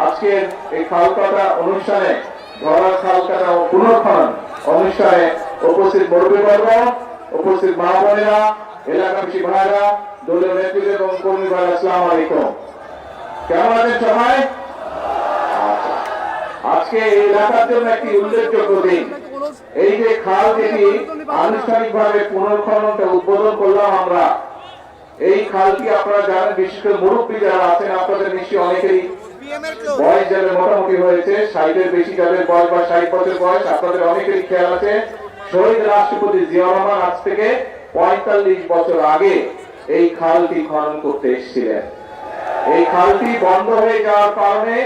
আজকের এই খাল কাটা অনুষ্ঠানে ধরা খাল কাটা ও পুনর্খনন অনুষ্ঠানে উপস্থিত মুরব্বীবর্গ, উপস্থিত মা বোনেরা, এলাকাবাসী ভাইরা, দলীয় নেতৃত্ব এবং কর্মী ভাইরা, আসসালামু আলাইকুম। কেমন আছেন সবাই? আজকে এই এলাকার জন্য একটি উল্লেখযোগ্য দিন। এই যে খাল যেটি আনুষ্ঠানিকভাবে পুনর্খননটা উদ্বোধন করলাম আমরা, এই খালটি আপনারা জানেন, বিশেষ করে মুরব্বী যারা আছেন আপনাদের নিশ্চয়ই অনেকেরই বয়স যাদের মোটামুটি হয়েছে, 60-এর বেশি যাদের বয়স বা 60 বছর বয়স, আপনাদের অনেকেরই খেয়াল আছে শহীদ রাষ্ট্রপতি জিয়া রহমান আজ থেকে 45 বছর আগে এই খালটি খনন করতে এসেছিলেন। এই খালটি বন্ধ হয়ে যাওয়ার কারণে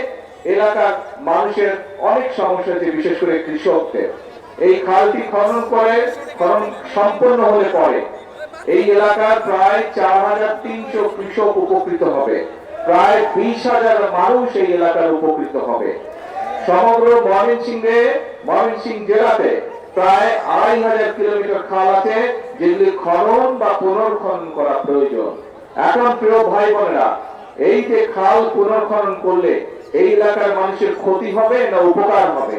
এলাকার মানুষের অনেক সমস্যা হচ্ছে, বিশেষ করে কৃষকদের। এই খালটি খনন সম্পন্ন হলে পরে এই এলাকার প্রায় 4300 কৃষক উপকৃত হবে, প্রায় 20,000 মানুষ এই এলাকার উপকৃত হবে। সমগ্র ময়মনসিংহ জেলাতে প্রায় 2500 কিলোমিটার খাল আছে, যেগুলি খনন বা পুনর্খনন করা প্রয়োজন। এখন প্রিয় ভাই বোনেরা, এই যে খাল পুনর্খনন করলে এই এলাকার মানুষের ক্ষতি হবে না উপকার হবে?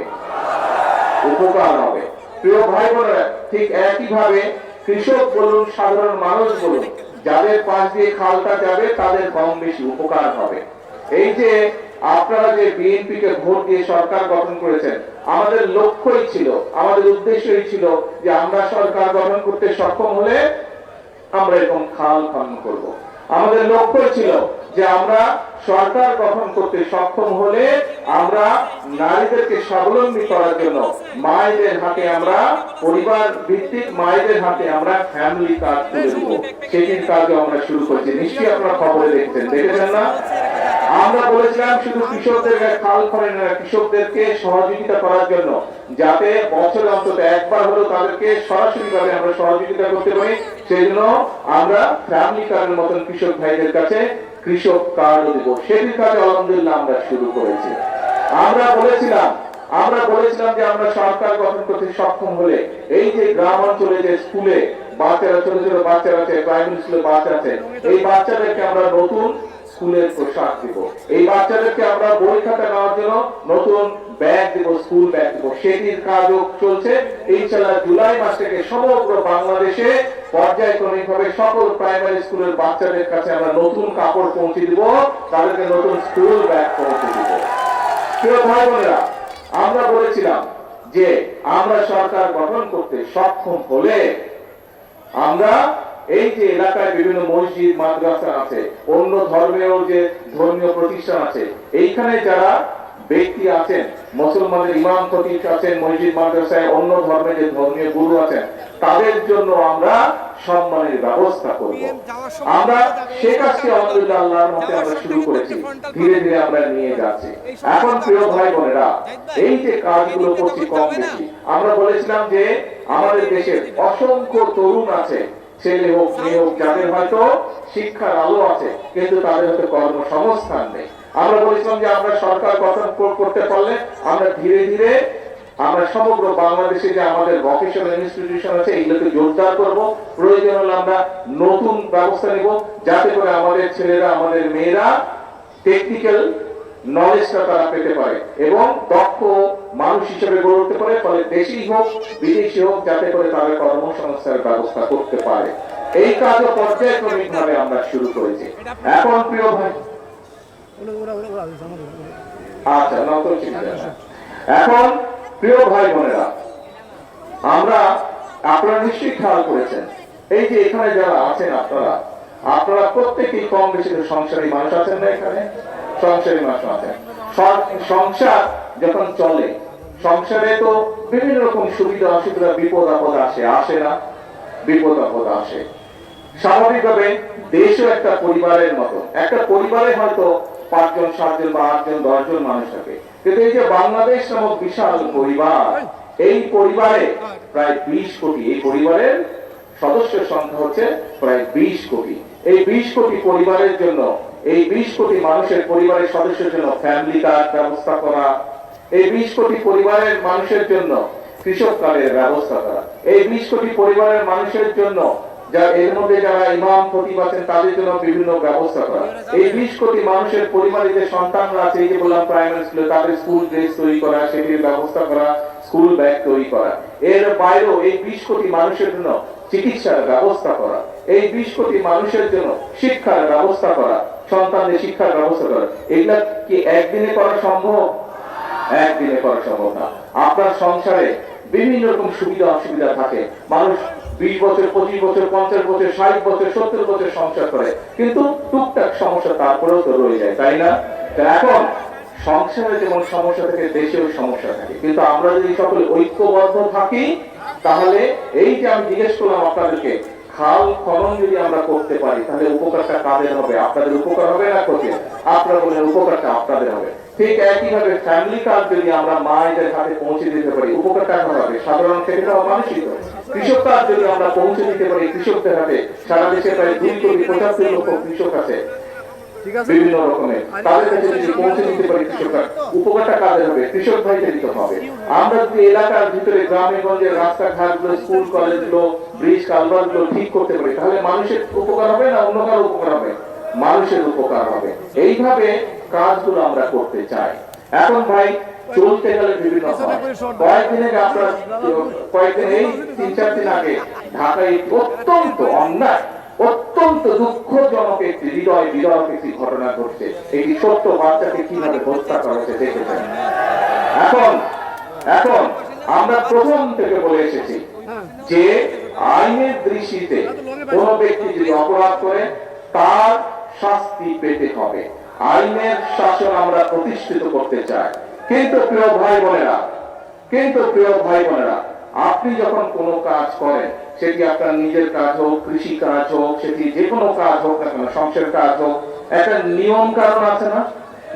উপকার হবে। প্রিয় ভাই বোনেরা, ঠিক একইভাবে কৃষক বলুন, সাধারণ মানুষ বলুন, যাদের পাশ দিয়ে খালটা যাবে তাদের কম বেশি উপকার হবে। এই যে আপনারা যে বিএনপি কে ভোট দিয়ে সরকার গঠন করেছেন, আমাদের লক্ষ্যই ছিল, আমাদের উদ্দেশ্যই ছিল যে আমরা সরকার গঠন করতে সক্ষম হলে আমরা এরকম খাল খনন করব। আমাদের লক্ষ্য ছিল যে আমরা সরকার গঠন করতে সক্ষম হলে আমরা নারীদেরকে স্বাবলম্বী করার জন্য মায়েদের হাতে আমরা পরিবার ভিত্তিক মায়েদের হাতে আমরা ফ্যামিলি কার্ড তুলে দেব। সেটির কাজও আমরা শুরু করেছি, নিশ্চয়ই আপনারা খবরে দেখেছেন না? আমরা বলেছিলাম শুধু কৃষকদের খাল খনন না, কৃষকদেরকে সহযোগিতা করার জন্য, যাতে বছরে অন্তত একবার হলেও তাদেরকে সরাসরি ভাবে আমরা সহযোগিতা করতে পারি, সেই জন্য আমরা ফ্যামিলি কার্ডের মতন কৃষক ভাইদের কাছে কৃষক কার্ড দেব। সেটির কাজে আলহামদুলিল্লাহ আমরা শুরু করেছি। আমরা বলেছিলাম যে আমরা সরকার গঠন করতে সক্ষম হলে এই যে গ্রাম অঞ্চলে যে স্কুলে বাচ্চারা, ছোট ছোট বাচ্চারা আছে, প্রাইমারি স্কুলে বাচ্চা আছে, এই বাচ্চাদেরকে আমরা নতুন স্কুলের পোশাক দিব, এই বাচ্চাদেরকে আমরা বই খাতা নেওয়ার জন্য নতুন ব্যাগ দিব, স্কুল ব্যাগ দিব। সেটির কাজও চলছে। ইনশাআল্লাহ জুলাই মাস থেকে সমগ্র বাংলাদেশে পর্যায়ক্রমিক ভাবে সকল প্রাইমারি স্কুলের বাচ্চাদের কাছে আমরা নতুন কাপড় পৌঁছে দিব, তাদেরকে নতুন স্কুল ব্যাগ পৌঁছে দিব। প্রিয় ভাই বোনেরা, আমরা বলেছিলাম যে আমরা সরকার গঠন করতে সক্ষম হলে আমরা এই যে এলাকায় বিভিন্ন মসজিদ, মাদ্রাসা আছে, অন্য ধর্মেও যে ধর্মীয় প্রতিষ্ঠান আছে, এইখানে যারা ব্যক্তি আছেন, মুসলমানের ইমাম খতিব আছেন, মসজিদ মাদ্রাসায় অন্য ধর্মের যে ধর্মীয় গুরু আছেন, তাদের জন্য আমরা সম্মানের ব্যবস্থা করব। আমরা সে কাজটি আলহামদুলিল্লাহ আল্লাহর মতে আমরা শুরু করেছি, ধীরে ধীরে আমরা নিয়ে যাচ্ছি। এখন প্রিয় ভাই বোনেরা, এই যে কাজগুলো করছি কম বেশি, আমরা বলেছিলাম যে আমাদের দেশের অসংখ্য তরুণ আছে, ছেলে হোক মেয়ে হোক, যাদের হয়তো শিক্ষার আলো আছে কিন্তু তাদের হয়তো কর্মসংস্থান নেই। আমরা বলেছিলাম যে আমরা সরকার গঠন করতে পারলে আমরা ধীরে ধীরে আমরা সমগ্র বাংলাদেশে যে আমাদের ভোকেশনাল ইনস্টিটিউশন আছে এইগুলোকে জোরদার করব। প্রয়োজন হলে আমরা নতুন ব্যবস্থা নেব, যাতে করে আমাদের ছেলেরা, আমাদের মেয়েরা টেকনিক্যাল নলেজটা তারা পেতে পারে এবং দক্ষ মানুষ হিসেবে গড়ে উঠতে পারে, ফলে দেশি হোক বিদেশি হোক, যাতে করে তাদের কর্মসংস্থানের ব্যবস্থা করতে পারে। এই কাজও পর্যায়ক্রমিক ভাবে আমরা শুরু করেছি। এখন প্রিয় ভাই, এখন প্রিয় ভাই বোনেরা, আপনারা নিশ্চয়ই খেয়াল করেছেন এই যে এখানে যারা আছেন আপনারা প্রত্যেকেই কম বেশি সংসারী মানুষ আছেন না? এখানে সংসারী মানুষ আছেন। সংসার যখন চলে, সংসারে তো বিভিন্ন রকম সুবিধা অসুবিধা, বিপদ আপদ আসে না? বিপদ আপদ আসে। স্বাভাবিকভাবে দেশও একটা পরিবারের মতো, একটা পরিবারে হয়তো 5 জন 7 জন বা 8 জন 10 জন মানুষ থাকে, কিন্তু এই যে বাংলাদেশ নামক বিশাল পরিবার, এই পরিবারে প্রায় 20 কোটি, এই পরিবারের সদস্যের সংখ্যা হচ্ছে প্রায় 20 কোটি। এই 20 কোটি পরিবারের জন্য, এই 20 কোটি মানুষের পরিবারের সদস্যের জন্য ফ্যামিলি কার্ড ব্যবস্থা করা, এই 20 কোটি পরিবারের মানুষের জন্য কৃষক কার্ডের ব্যবস্থা করা, এই 20 কোটি পরিবারের মানুষের জন্য যা এর মধ্যে যারা ইমাম খতিব আছেন তাদের জন্য বিভিন্ন ব্যবস্থা করা। এই 20 কোটি মানুষের পরিবারে যে সন্তানরা আছে, এই যে বললাম প্রাইমারি স্কুলে, তাদের স্কুল ড্রেস তৈরি করা, সেটির ব্যবস্থা করা, স্কুল ব্যাগ তৈরি করা। এর বাইরেও এই 20 কোটি মানুষের জন্য চিকিৎসার ব্যবস্থা করা, এই 20 কোটি মানুষের জন্য শিক্ষার ব্যবস্থা করা, সন্তানদের শিক্ষার ব্যবস্থা করা, এগুলা কি একদিনে করা সম্ভব? একদিনে করা সম্ভব না। আপনার সংসারে বিভিন্ন রকম সুবিধা অসুবিধা থাকে। মানুষ 20 বছর, 25 বছর, 50 বছর, 60 বছর, 70 বছর সংসার করে, কিন্তু টুকটাক সমস্যা তারপরেও তো রয়ে যায়, তাই না? এখন সংসারে যেমন সমস্যা থাকে, দেশেও সমস্যা থাকে, কিন্তু আমরা যদি সকলে ঐক্যবদ্ধ থাকি, তাহলে এই যে আমি জিজ্ঞেস করলাম আপনাদেরকে, খাল খনন যদি আমরা করতে পারি, তাহলে উপকারটা কাদের হবে? আপনাদের উপকার হবে না ক্ষতি? আপনারা বলেন উপকারটা আপনাদের হবে। ঠিক একইভাবে ফ্যামিলি কার্ড যদি আমরা মায়েদের হাতে পৌঁছে দিতে পারি, উপকারটা হবে সাধারণ ক্ষেত্রে মানুষই করে। কৃষক কার্ড যদি আমরা পৌঁছে দিতে পারি কৃষকদের হাতে, সারা দেশে প্রায় 2,75 লক্ষ কৃষক আছে বিভিন্ন রকমের, তাদের কাছে যদি পৌঁছে দিতে পারি কৃষক কার্ড, উপকারটা কাদের হবে? কৃষক ভাইদের দিতে হবে। আমরা যদি এলাকার ভিতরে গ্রামে গঞ্জে রাস্তাঘাটগুলো, স্কুল কলেজগুলো, ব্রিজ কালভার্টগুলো ঠিক করতে পারি, তাহলে মানুষের উপকার হবে না অন্য কারো উপকার হবে? মানুষের উপকার হবে। এইভাবে কাজগুলো আমরা করতে চাই। এখন ভাই চলতে গেলে বিভিন্ন কয়েকদিন আগে আপনার কয়েকদিন এই 3-4 দিন আগে ঢাকায় অত্যন্ত অন্যায়, অত্যন্ত দুঃখজনক একটি হৃদয় বিদারক একটি ঘটনা ঘটছে। একটি ছোট্ট বাচ্চাকে কিভাবে হত্যা করা হয়েছে দেখেছেন। এখন আমরা প্রথম থেকে বলে এসেছি যে আইনের দৃষ্টিতে কোন ব্যক্তি যদি অপরাধ করে তার শাস্তি পেতে হবে। আইনের শাসন আমরা প্রতিষ্ঠিত করতে চাই। কিন্তু প্রিয় ভাই বোনেরা, আপনি যখন কোনো কাজ করেন, সেটি আপনার নিজের কাজ হোক, কৃষি কাজ হোক, সেটি যে কোনো কাজ হোক না কেন, সংসারের কাজ হোক, একটা নিয়ম কারণ আছে না?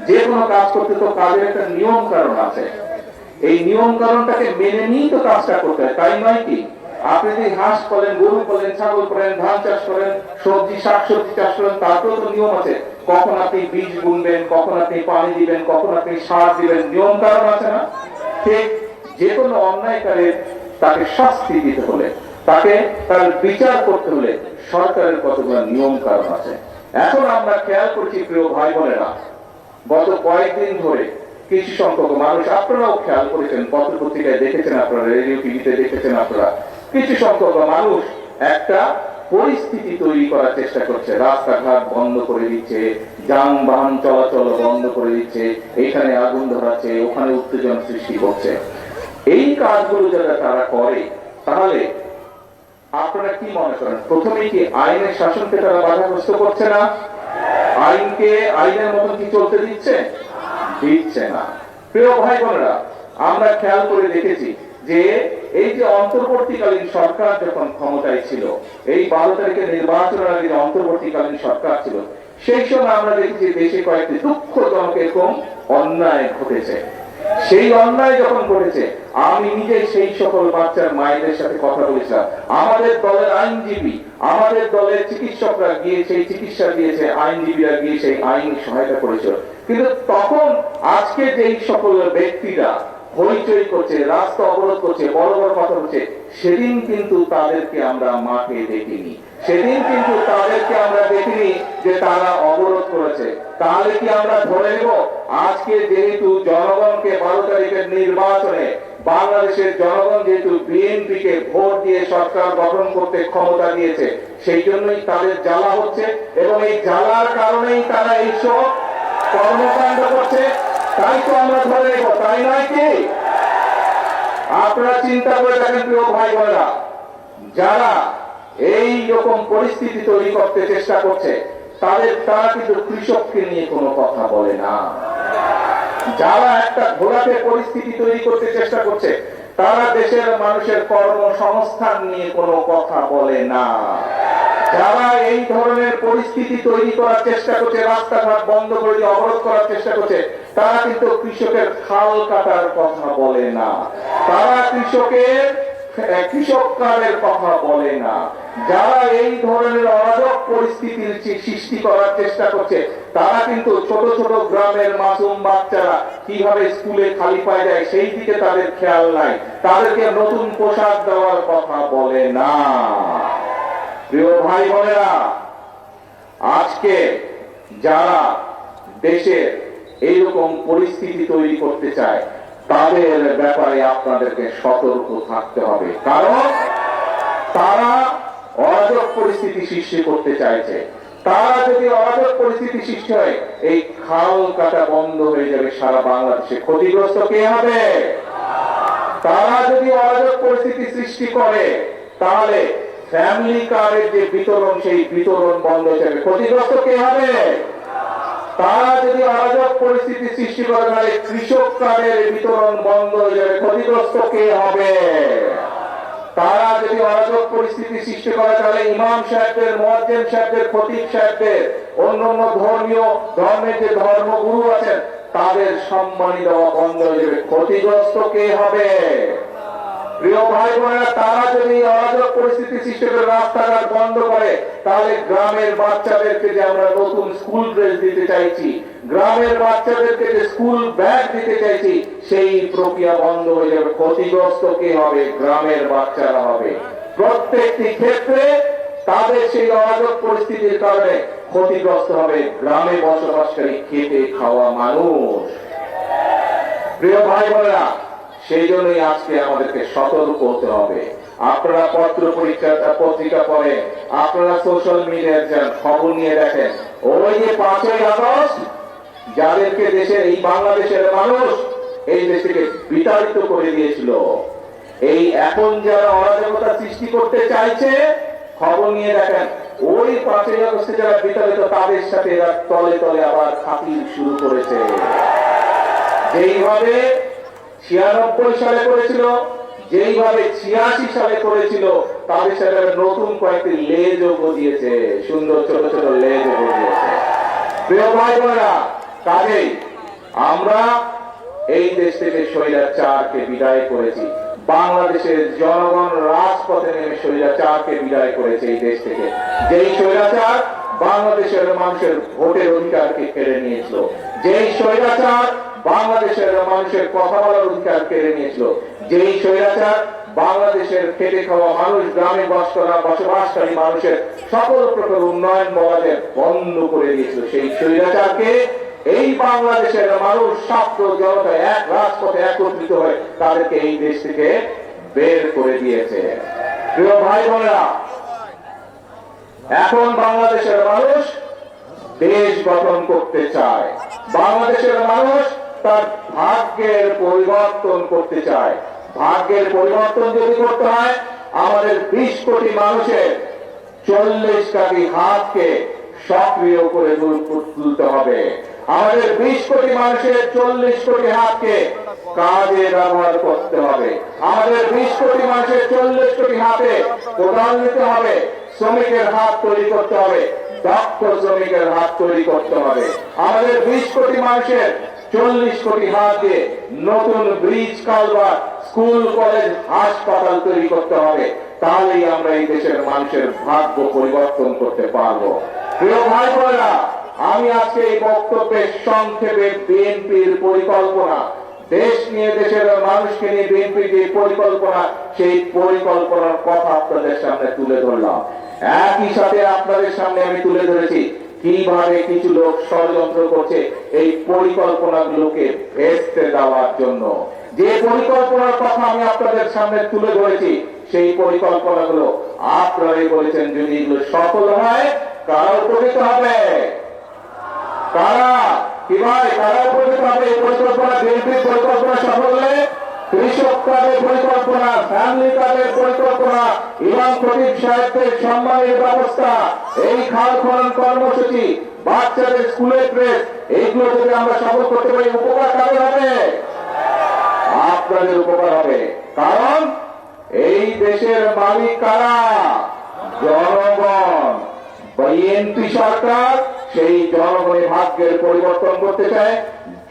যে কোনো কাজ করতে তো কাজের একটা নিয়ম কারণ আছে। এই নিয়ম কারণটাকে মেনে নিয়ে তো কাজটা করতে হয়, তাই নয় কি? আপনি যদি হাঁস পালেন, গরু পালেন, ছাগল পালেন, ধান চাষ করেন, সবজি শাকসবজি চাষ করেন, তাতেও তো নিয়ম আছে। কখন আপনি বীজ বুনবেন, কখন আপনি পানি দিবেন, কখন আপনি সার দিবেন, নিয়ম কারণ আছে না? ঠিক যে কোনো অন্যায়কারীর তাকে শাস্তি দিতে হলে, তাকে তার বিচার করতে হলে সরকারের কতগুলো নিয়ম কারণ আছে। এখন আমরা খেয়াল করছি প্রিয় ভাই বোনেরা, গত কয়েকদিন ধরে কিছু সংখ্যক মানুষ, আপনারাও খেয়াল করেছেন, পত্র পত্রিকায় দেখেছেন, আপনারা রেডিও টিভিতে দেখেছেন, আপনারা কিছু সংখ্যক মানুষ একটা পরিস্থিতি তৈরি করার চেষ্টা করছে। রাস্তাঘাট বন্ধ করে দিচ্ছে, যানবাহন চলাচল বন্ধ করে দিচ্ছে, এখানে আগুন ধরাচ্ছে, ওখানে উত্তেজনা সৃষ্টি করছে। এই কাজগুলো যারা তারা করে, তাহলে আপনারা কি মনে করেন, প্রথমেই কি আইনের শাসনকে তারা বাধাগ্রস্ত করছে না? আইনকে আইনের মতন কি চলতে দিচ্ছে না। প্রিয় ভাই বোনেরা, আমরা খেয়াল করে দেখেছি যে এই যে অন্তর্বর্তীকালীন সরকার যখন ক্ষমতায় ছিল, এই 12 তারিখের নির্বাচনের আগে অন্তর্বর্তীকালীন সরকার ছিল, সেই সময় আমরা দেখেছি দেশে কয়েকটি দুঃখজনক এরকম অন্যায় ঘটেছে। সেই অন্যায় যখন ঘটেছে, আমি নিজে সেই সকল বাচ্চার মায়েদের সাথে কথা বলেছিলাম। আমাদের দলের আইনজীবী, আমাদের দলের চিকিৎসকরা গিয়ে সেই চিকিৎসা দিয়েছে, আইনজীবীরা গিয়ে সেই আইন সহায়তা করেছিল। কিন্তু তখন আজকে যেই সকল ব্যক্তিরা হইচই করছে, রাস্তা অবরোধ করছে, বড় বড় কথা বলছে, সেদিন কিন্তু তাদেরকে আমরা মাঠে দেখিনি। সেদিন কিন্তু তাদেরকে আমরা দেখিনি যে তারা অবরোধ করেছে। তাহলে কি আমরা ধরে নেব আজকে যেহেতু জনগণকে 12 তারিখের নির্বাচনে বাংলাদেশের জনগণ যেহেতু বিএনপি কে ভোট দিয়ে সরকার গঠন করতে ক্ষমতা দিয়েছে, সেই জন্যই তাদের জ্বালা হচ্ছে, এবং এই জ্বালার কারণেই তারা এইসব কর্মকাণ্ড করছে। তাই তো আমরা ধরে নেব, তাই নয় কি? আপনারা চিন্তা করে দেখেন প্রিয় ভাই বোনেরা, যারা এই রকম পরিস্থিতি তৈরি করতে চেষ্টা করছে, তারা কিন্তু কৃষককে নিয়ে কোনো কথা বলে না। যারা একটা ঘোলাটে পরিস্থিতি তৈরি করতে চেষ্টা করছে, তারা দেশের মানুষের কর্মসংস্থান নিয়ে কোনো কথা বলে না। যারা এই ধরনের পরিস্থিতি তৈরি করার চেষ্টা করছে, রাস্তাঘাট বন্ধ করে দিয়ে অবরোধ করার চেষ্টা করছে, তারা কিন্তু কৃষকের খাল কাটার কথা বলে না, তারা কৃষক কার্ডের কথা বলে না। যারা এই ধরনের অরাজক পরিস্থিতির সৃষ্টি করার চেষ্টা করছে, তারা কিন্তু ছোট ছোট গ্রামের মাসুম বাচ্চারা কিভাবে স্কুলে খালি পায় যায় সেই দিকে তাদের খেয়াল নাই, তাদেরকে নতুন পোশাক দেওয়ার কথা বলে না। প্রিয় ভাই বোনেরা, আজকে যারা দেশের এইরকম পরিস্থিতি তৈরি করতে চায় তাদের ব্যাপারে আপনাদেরকে সতর্ক থাকতে হবে, কারণ তারা অরাজক পরিস্থিতি সৃষ্টি করতে চাইছে। তারা যদি অরাজক পরিস্থিতি সৃষ্টি হয়, এই খাল কাটা বন্ধ হয়ে যাবে সারা বাংলাদেশে। ক্ষতিগ্রস্ত কে হবে? তারা যদি অরাজক পরিস্থিতি সৃষ্টি করে তাহলে ফ্যামিলি কার্ডের যে বিতরণ, সেই বিতরণ বন্ধ হয়ে যাবে। ক্ষতিগ্রস্ত কে হবে? তারা যদি অরাজক পরিস্থিতি সৃষ্টি করে তাহলে কৃষক কার্ডের বিতরণ বন্ধ হয়ে যাবে। ক্ষতিগ্রস্ত কে হবে? তারা যদি অরাজক পরিস্থিতি সৃষ্টি করে তাহলে ইমাম সাহেবদের, মুয়াজ্জিন সাহেবদের, খতিব সাহেবদের, অন্যান্য ধর্মের যে ধর্মগুরু আছেন তাদের সম্মানী দেওয়া বন্ধ হয়ে যাবে। ক্ষতিগ্রস্ত কে হবে? প্রিয় ভাই বোনেরা, তারা যদি অরাজক পরিস্থিতি সৃষ্টি করে রাস্তাঘাট বন্ধ করে তাহলে গ্রামের বাচ্চাদেরকে যে আমরা নতুন স্কুল ড্রেস দিতে চাইছি, গ্রামের বাচ্চাদেরকে যে স্কুল ব্যাগ দিতে চাইছি, সেই প্রক্রিয়া বন্ধ হয়ে যাবে। ক্ষতিগ্রস্ত কে হবে? গ্রামের বাচ্চারা হবে। প্রত্যেকটি ক্ষেত্রে তাদের সেই অরাজক পরিস্থিতির কারণে ক্ষতিগ্রস্ত হবে গ্রামে বসবাসকারী খেটে খাওয়া মানুষ। প্রিয় ভাই বোনেরা, সেই জন্যই আজকে আমাদেরকে সতর্ক হতে হবে। আপনারা পত্রিকা পড়েন, আপনারা সোশ্যাল মিডিয়ায় যান, খবর নিয়ে দেখেন, ওই যে 5ই আগস্ট যাদেরকে দেশের, এই বাংলাদেশের মানুষ এই দেশ থেকে বিতাড়িত করে দিয়েছিল, এই এখন যারা অরাজকতা সৃষ্টি করতে চাইছে, খবর নিয়ে দেখেন, ওই 5ই আগস্টে যারা বিতাড়িত তাদের সাথে এরা তলে তলে আবার খাতির শুরু করেছে। যেইভাবে 96 সালে করেছিল, যেইভাবে 86 সালে করেছিল, তাদের সাথে নতুন কয়েকটি লেজও গজিয়েছে, সুন্দর ছোট ছোট লেজও গজিয়েছে। প্রিয় ভাই বোনেরা, কাজেই আমরা এই দেশ থেকে স্বৈরাচারকে বিদায় করেছি। বাংলাদেশের জনগণ রাজপথে নেমে স্বৈরাচারকে বিদায় করেছে এই দেশ থেকে। যেই স্বৈরাচার বাংলাদেশের মানুষের ভোটের অধিকারকে কেড়ে নিয়েছিল, যেই স্বৈরাচার বাংলাদেশের মানুষের কথা বলার অধিকার কেড়ে নিয়েছিল, যেই স্বৈরাচার বাংলাদেশের খেটে খাওয়া মানুষ, গ্রামে বসবাসকারী মানুষের সকল প্রকার উন্নয়ন বলাদের বন্ধ করে দিয়েছিল, সেই স্বৈরাচারকে এই বাংলাদেশের মানুষ, ছাত্র জনতা এক রাজপথে একত্রিত হয়ে তাদেরকে এই দেশ থেকে বের করে দিয়েছে। প্রিয় ভাই বোনেরা, এখন বাংলাদেশের মানুষ দেশ গঠন করতে চায়। বাংলাদেশের মানুষ তার ভাগ্যের পরিবর্তন করতে চায়। ভাগ্যের পরিবর্তন যদি করতে হয়, আমাদের 20 কোটি মানুষের 40 কোটি হাতকে সক্রিয় করে তুলতে হবে। আমাদের 20 কোটি মানুষের 40 কোটি হাতকে কাজে ব্যবহার করতে হবে। আমাদের 20 কোটি মানুষের 40 কোটি হাতে কোদাল নিতে হবে, শ্রমিকের হাত তৈরি করতে হবে, দক্ষ শ্রমিকের হাত তৈরি করতে হবে। আমাদের 20 কোটি মানুষের 40 কোটি হাত দিয়ে নতুন ব্রিজ, কালভার্ট, স্কুল, কলেজ, হাসপাতাল তৈরি করতে হবে। তাহলেই আমরা এই দেশের মানুষের ভাগ্য পরিবর্তন করতে পারবো। প্রিয় ভাই বোনেরা, আমি আজকে এই বক্তব্যে সংক্ষেপে বিএনপির পরিকল্পনা, দেশ নিয়ে, দেশের মানুষকে নিয়ে বিএনপির যে পরিকল্পনা, সেই পরিকল্পনার কথা আপনাদের সামনে তুলে ধরলাম। একই সাথে আপনাদের সামনে আমি তুলে ধরেছি কিভাবে কিছু লোক ষড়যন্ত্র করছে এই পরিকল্পনাগুলোকে ভেস্তে দেওয়ার জন্য। যে পরিকল্পনার কথা আমি আপনাদের সামনে তুলে ধরেছি, সেই পরিকল্পনাগুলো আপনারাই বলেছেন যদি এগুলো সফল হয় কারা উপকৃত হবে? কারা? কি ভাই, কারা উপকৃত হবে? এই পরিকল্পনা, বিএনপির পরিকল্পনা সফল হলে কৃষক কার্ডের পরিকল্পনা, ফ্যামিলি কার্ডের পরিকল্পনা, ইমাম খতিব সাহেবদের সম্মানের ব্যবস্থা, এই খাল খনন কর্মসূচি, বাচ্চাদের স্কুলের ড্রেস, এইগুলো যদি আমরা সফল করতে পারি, উপকার কাদের হবে? আপনাদের উপকার হবে। কারণ এই দেশের মালিক কারা? জনগণ। বিএনপি সরকার সেই জনগণের ভাগ্যের পরিবর্তন করতে চায়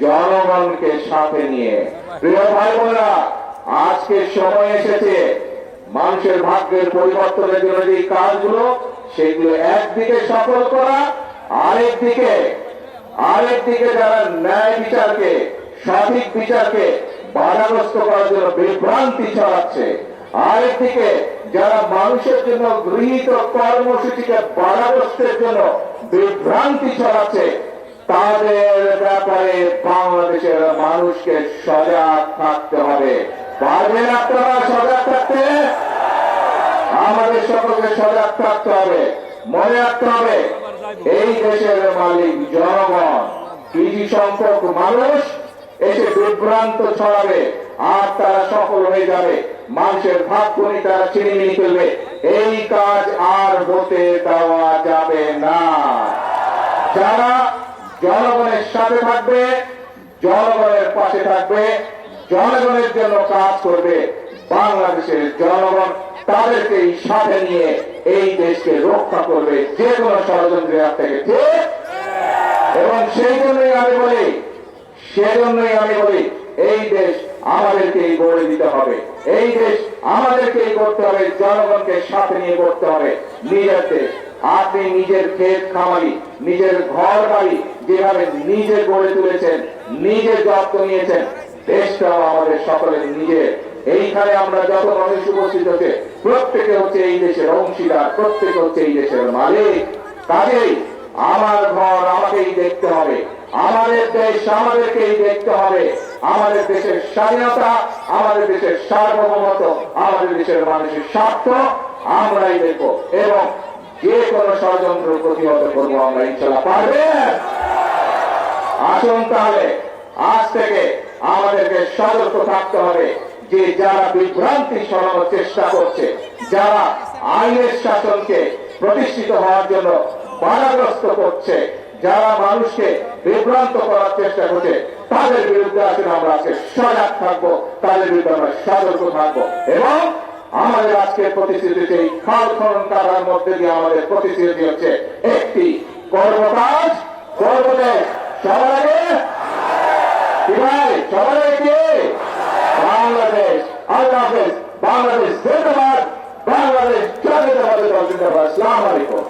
জনগণকে সাথে নিয়ে। প্রিয় ভাই বোনেরা, আজকে সময় এসেছে মানুষের ভাগ্যের পরিবর্তনের জন্য যে কাজগুলো, সেগুলো একদিকে সফল করা, আরেকদিকে যারা ন্যায় বিচারকে, সঠিক বিচারকে বাধাগ্রস্ত করার জন্য বিভ্রান্তি ছড়াচ্ছে, আরেকদিকে যারা মানুষের জন্য গৃহীত কর্মসূচিকে বাধাগ্রস্তের জন্য বিভ্রান্তি ছড়াচ্ছে তাদের ব্যাপারে বাংলাদেশের মানুষকে সজাগ থাকতে হবে। পারবেন আপনারা সজাগ থাকতে? আমাদের সকলকে সজাগ থাকতে হবে। মনে রাখতে হবে এই দেশের মালিক জনগণ। কিছু সংখ্যক মানুষ এসে বিভ্রান্ত ছড়াবে আর তারা সফল হয়ে যাবে, মানুষের ভাগ্যনি তারা ছিনিমিনি ফেলবে। এই কাজ আর হতে দেওয়া যাবে না। যারা জনগণের সাথে থাকবে, জনগণের পাশে থাকবে, জনগণের জন্য কাজ করবে, বাংলাদেশের জনগণ তাদেরকেই সাথে নিয়ে এই দেশকে রক্ষা করবে যে কোনো ষড়যন্ত্রের হাত থেকে, ঠিক? এবং সেই জন্যই আমি বলি এই দেশ আমাদেরকেই গড়ে দিতে হবে, এই দেশ আমাদেরকেই করতে হবে, জনগণকে সাথে নিয়ে করতে হবে। নিজের দেশ, আপনি নিজের ক্ষেত খামারি, নিজের ঘর বাড়ি যেভাবে নিজে গড়ে তুলেছেন, নিজে যত্ন নিয়েছেন, দেশটাও আমাদের সকলের নিজের। এইখানে আমরা যত মানুষ উপস্থিত হচ্ছে প্রত্যেকে হচ্ছে এই দেশের অংশীদার, প্রত্যেকে হচ্ছে এই দেশের মালিক। কাজেই আমার ঘর আমাকেই দেখতে হবে, আমাদের দেশ আমাদেরকেই দেখতে হবে। আমাদের দেশের স্বাধীনতা, আমাদের দেশের সার্বভৌমত্ব, আমাদের দেশের মানুষের স্বার্থ আমরাই দেখব এবং যে কোনো ষড়যন্ত্র প্রতিহত করবো আমরা, ইনশাল্লাহ পারবেন। আসুন তাহলে আজ থেকে আমাদেরকে সতর্ক থাকতে হবে যে যারা বিভ্রান্তি ছড়ানোর চেষ্টা করছে, যারা আইনের শাসনকে প্রতিষ্ঠিত হওয়ার জন্য বাধাগ্রস্ত করছে, যারা মানুষকে বিভ্রান্ত করার চেষ্টা করছে, তাদের বিরুদ্ধে আসলে আমরা আজকে সজাগ থাকবো, তাদের বিরুদ্ধে আমরা সতর্ক থাকবো। এবং আমাদের আজকের প্রতিশ্রুতি সেই খাল খনন করার মধ্যে দিয়ে আমাদের প্রতিশ্রুতি হচ্ছে একটি কর্মকাজ, কর্মদেশ। সবার আগে কি ভাই? সবার আগে কি? বাংলাদেশ। আল্লাহ হাফেজ। বাংলাদেশ জিন্দাবাদ। বাংলাদেশ জাতীয়তাবাদী দল জিন্দাবাদ। আসসালামু আলাইকুম।